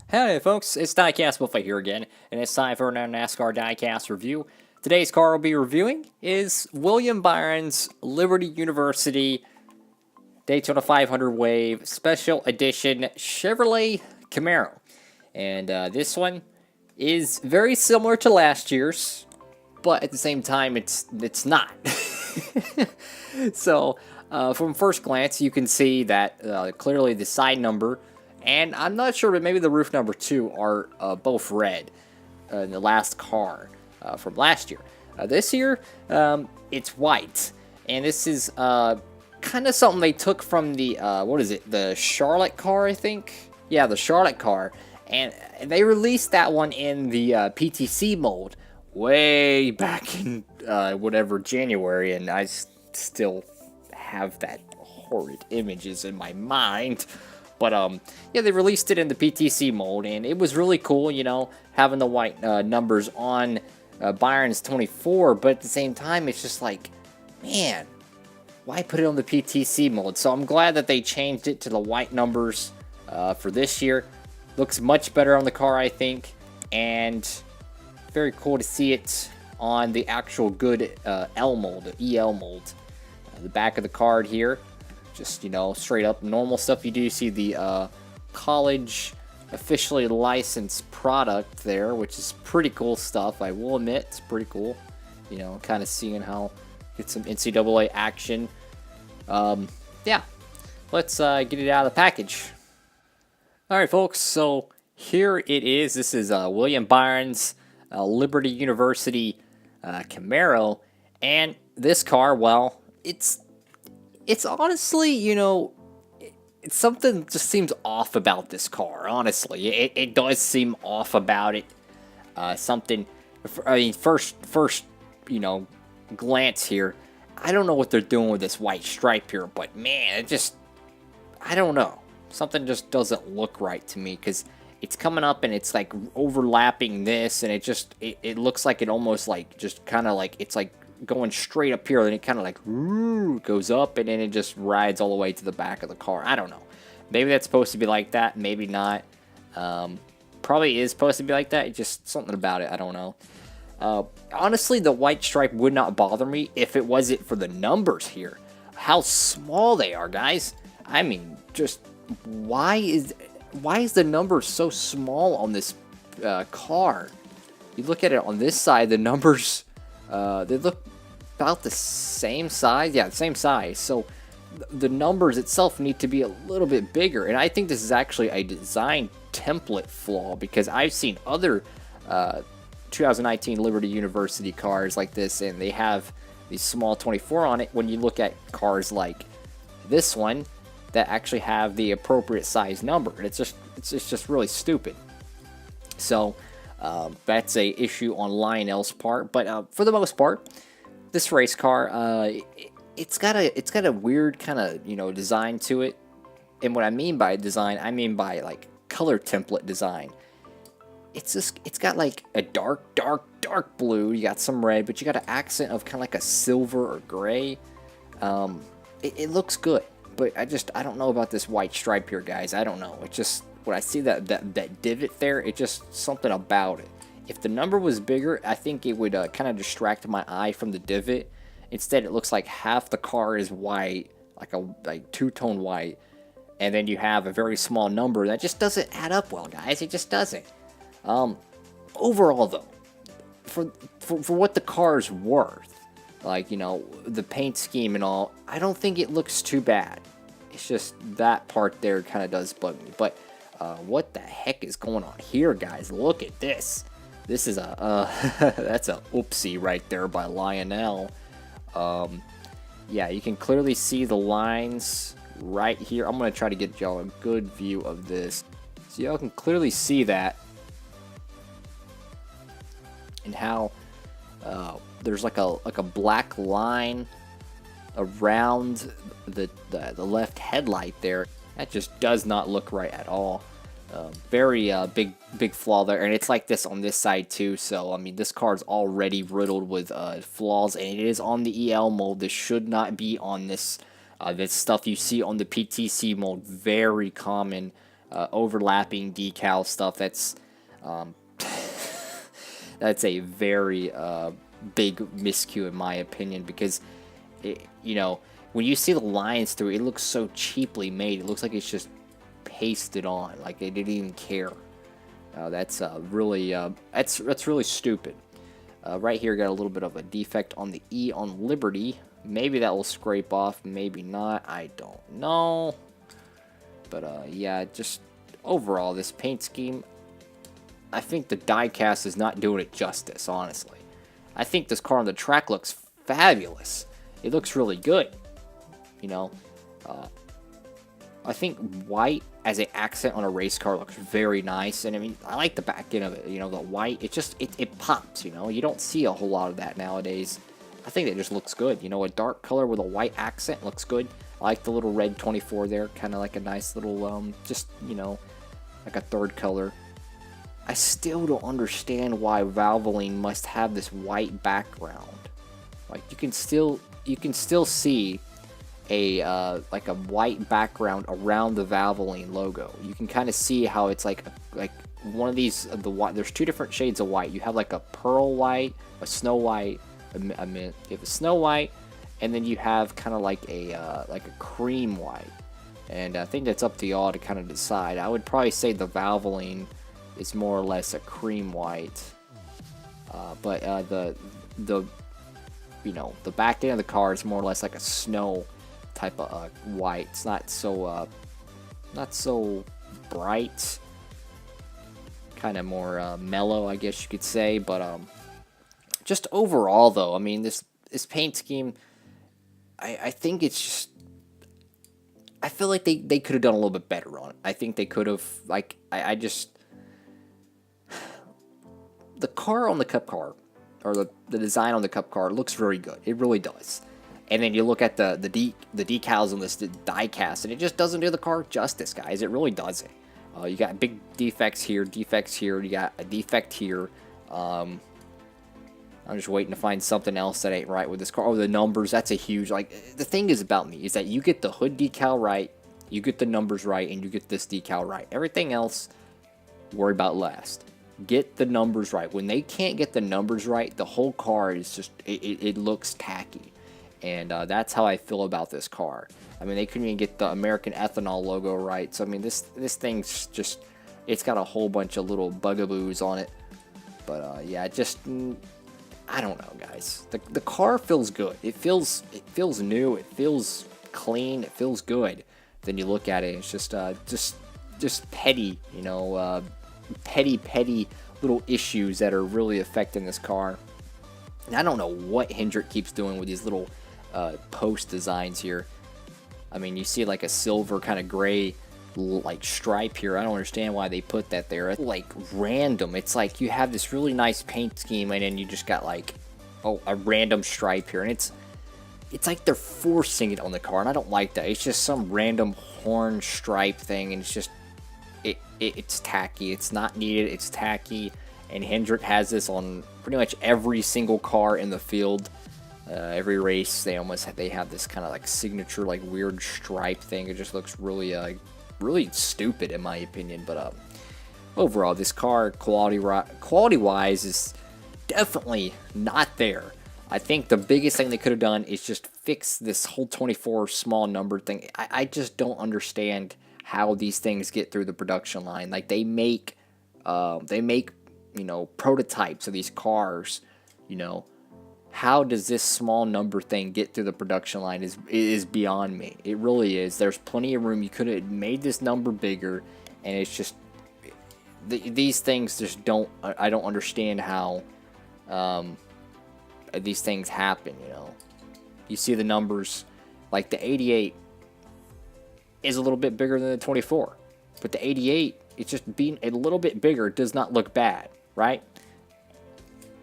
Hey folks, it's Diecastbuffet here again, and it's time for another NASCAR Diecast review. Today's car we'll be reviewing is William Byron's Liberty University Daytona 500 Wave Special Edition Chevrolet Camaro. And this one is very similar to last year's, but at the same time it's not. So, from first glance, you can see that clearly the side number, and I'm not sure, but maybe the roof number 2 are both red in the last car from last year. This year, it's white, and this is kind of something they took from the, what is it, the Charlotte car, I think? Yeah, the Charlotte car, and they released that one in the PTC mold way back in whatever January, and I still have that horrid images in my mind. But yeah, they released it in the PTC mold, and it was really cool, you know, having the white numbers on Byron's 24. But at the same time, it's just like, man, why put it on the PTC mold? So I'm glad that they changed it to the white numbers for this year. Looks much better on the car, I think, and very cool to see it on the actual good L mold, the EL mold. The back of the card here, just, you know, straight up normal stuff. You do see the college officially licensed product there, which is pretty cool stuff. I will admit, it's pretty cool. You know, kind of seeing how get some NCAA action. Yeah, let's get it out of the package. All right, folks. So here it is. This is William Byron's Liberty University Camaro, and this car, well, it's honestly, you know, it's something just seems off about this car. Honestly, it does seem off about it. Something, I mean, first, you know, glance here, I don't know what they're doing with this white stripe here, but man, it just, I don't know. Something just doesn't look right to me, because it's coming up and it's like overlapping this, and it looks like it almost like just kind of like it's like going straight up here, and it kind of like goes up, and then it just rides all the way to the back of the car. I don't know. Maybe that's supposed to be like that. Maybe not. Probably is supposed to be like that. It's just something about it. I don't know. Honestly, the white stripe would not bother me if it wasn't for the numbers here. How small they are, guys. I mean, just why is the number so small on this car? You look at it on this side, the numbers, they look about the same size. Yeah, the same size. So the numbers itself need to be a little bit bigger. And I think this is actually a design template flaw, because I've seen other 2019 Liberty University cars like this, and they have the small 24 on it. When you look at cars like this one that actually have the appropriate size number, and it's just really stupid. So that's a issue on Lionel's part, but for the most part, this race car, it's got a weird kind of, you know, design to it. And what I mean by design, I mean by like color template design. It's got like a dark blue. You got some red, but you got an accent of kind of like a silver or gray. It looks good, but I don't know about this white stripe here, guys. I don't know. It just, when I see that divot there, it just like about it. If the number was bigger, I think it would kind of distract my eye from the divot. Instead, it looks like half the car is white, like two-tone white, and then you have a very small number. That just doesn't add up well, guys. It just doesn't. Overall, though, for what the car is worth, like, you know, the paint scheme and all, I don't think it looks too bad. It's just that part there kind of does bug me. But what the heck is going on here, guys? Look at this. This is that's a oopsie right there by Lionel. Yeah, you can clearly see the lines right here. I'm gonna try to get y'all a good view of this, so y'all can clearly see that, and how there's like a black line around the left headlight there. That just does not look right at all. Very big flaw there, and it's like this on this side too. So I mean, this card's already riddled with flaws, and it is on the EL mold. This should not be on this this stuff you see on the PTC mold. Very common overlapping decal stuff. That's a very big miscue in my opinion, because you know, when you see the lines through it, it looks so cheaply made. It looks like it's just pasted on, like they didn't even care. That's really stupid. Right here, got a little bit of a defect on the E on Liberty. Maybe that will scrape off, maybe not. I don't know. But yeah, just overall, this paint scheme, I think the die-cast is not doing it justice, honestly. I think this car on the track looks fabulous. It looks really good. You know, I think white as an accent on a race car looks very nice. And I mean, I like the back end of it. You know, the white, it pops, you know. You don't see a whole lot of that nowadays. I think it just looks good. You know, a dark color with a white accent looks good. I like the little red 24 there. Kind of like a nice little, just, you know, like a third color. I still don't understand why Valvoline must have this white background. Like, you can still see a like a white background around the Valvoline logo. You can kind of see how it's like one of these the white. There's two different shades of white. You have like a pearl white, a snow white. You have a snow white, and then you have kind of like a cream white. And I think that's up to y'all to kind of decide. I would probably say the Valvoline is more or less a cream white, but the you know, the back end of the car is more or less like a snow type of white. It's not so bright, kind of more mellow, I guess you could say. But just overall, though, I mean, this paint scheme, I think it's just, I feel like they could have done a little bit better on it. I think they could have, like, I just, the car on the Cup car, or the design on the Cup car, looks very good. It really does. And then you look at the decals on this die-cast, and it just doesn't do the car justice, guys. It really doesn't. You got big defects here. You got a defect here. I'm just waiting to find something else that ain't right with this car. Oh, the numbers. That's a huge, like, the thing is about me is that you get the hood decal right, you get the numbers right, and you get this decal right. Everything else, worry about last. Get the numbers right. When they can't get the numbers right, the whole car is just, it looks tacky. And that's how I feel about this car. I mean, they couldn't even get the American Ethanol logo right. So, I mean, this thing's just, it's got a whole bunch of little bugaboos on it. But, yeah, just, I don't know, guys. The car feels good. It feels new. It feels clean. It feels good. Then you look at it, it's just petty, you know, petty little issues that are really affecting this car. And I don't know what Hendrick keeps doing with these little post designs here. I mean, you see like a silver kind of gray like stripe here. I don't understand why they put that there. It's like random. It's like you have this really nice paint scheme, and then you just got like, oh, a random stripe here, and it's like they're forcing it on the car, and I don't like that. It's just some random horn stripe thing, and it's just it's tacky. It's not needed. It's tacky. And Hendrick has this on pretty much every single car in the field. Every race, they have this kind of like signature, like weird stripe thing. It just looks really, really stupid in my opinion. But overall, this car quality-wise is definitely not there. I think the biggest thing they could have done is just fix this whole 24 small number thing. I just don't understand how these things get through the production line. Like they make you know, prototypes of these cars, you know. How does this small number thing get through the production line is beyond me. It really is. There's plenty of room. You could have made this number bigger, and it's just these things just don't. I don't understand how these things happen. You know, you see the numbers, like the 88 is a little bit bigger than the 24, but the 88, it's just being a little bit bigger does not look bad, right?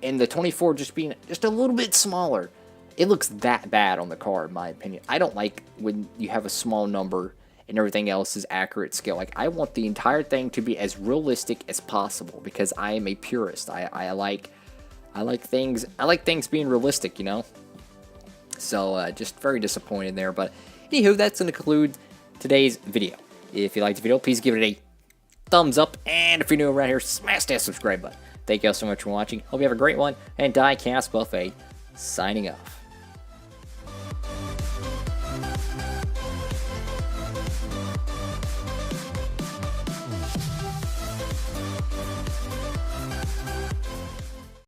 And the 24 just being just a little bit smaller, it looks that bad on the car, in my opinion. I don't like when you have a small number and everything else is accurate scale. Like, I want the entire thing to be as realistic as possible because I am a purist. I like things being realistic, you know? So, just very disappointed there. But, anywho, that's going to conclude today's video. If you liked the video, please give it a thumbs up, and if you're new around here, smash that subscribe button. Thank you all so much for watching. Hope you have a great one, and Diecastbuffet signing off.